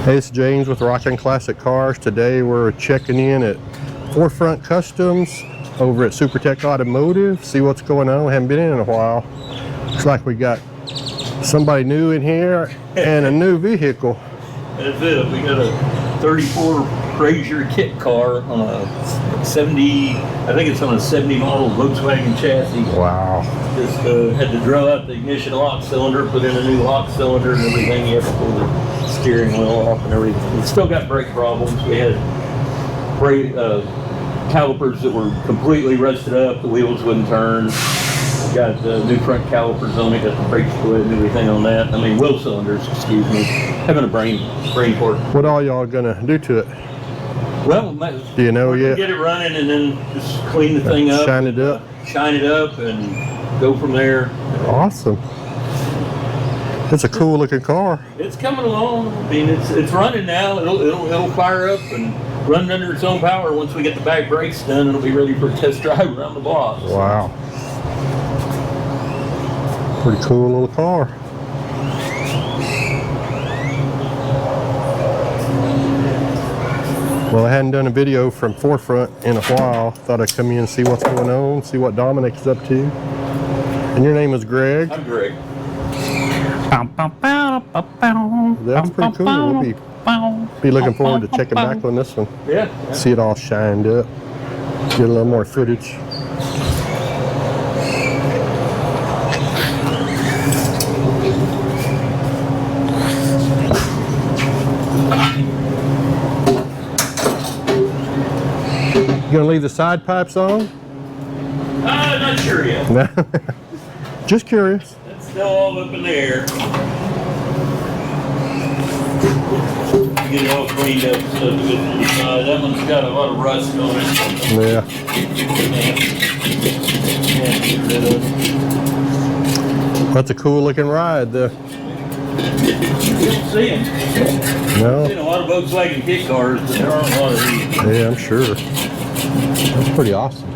Hey, it's James with Rockin' Classic Cars. Today we're checking in at Forefront Customs over at SuperTech Automotive. See what's going on. We haven't been in a while. Looks like we got somebody new in here and a new vehicle. That's it. We got a 34 Frazer kit car on a 70, I think it's on a 70 model Volkswagen chassis. Wow. Just had to drill out the ignition lock cylinder, put in a new lock cylinder and everything. You have to pull the steering wheel off and everything. It's still got brake problems. We had brake calipers that were completely rusted up. The wheels wouldn't turn. Got new front calipers on it. Got the brake fluid and everything on that. I mean, wheel cylinders, excuse me. Having a brain port. What all y'all gonna do to it? Well, do you know yet? Get it running and then just clean the thing up. Shine it up. Shine it up and go from there. Awesome. It's a cool looking car. It's coming along. I mean, it's running now. It'll fire up and run under its own power. Once we get the back brakes done, it'll be ready for a test drive around the block. So. Wow. Pretty cool little car. Well, I hadn't done a video from Forefront in a while. Thought I'd come in and see what's going on, see what Dominic is up to. And your name is Greg? I'm Greg. That's pretty cool. We'll be looking forward to checking back on this one. Yeah. See it all shined up. Get a little more footage. You gonna leave the side pipes on? Not sure yet. No. Just curious. It's still all up in the air. Get it all cleaned up so that one's got a lot of rust on it. Yeah. Get rid of it. That's a cool looking ride though. You don't see them. No. I've seen a lot of Volkswagen kit cars, but there aren't a lot of these. Yeah, I'm sure. That's pretty awesome.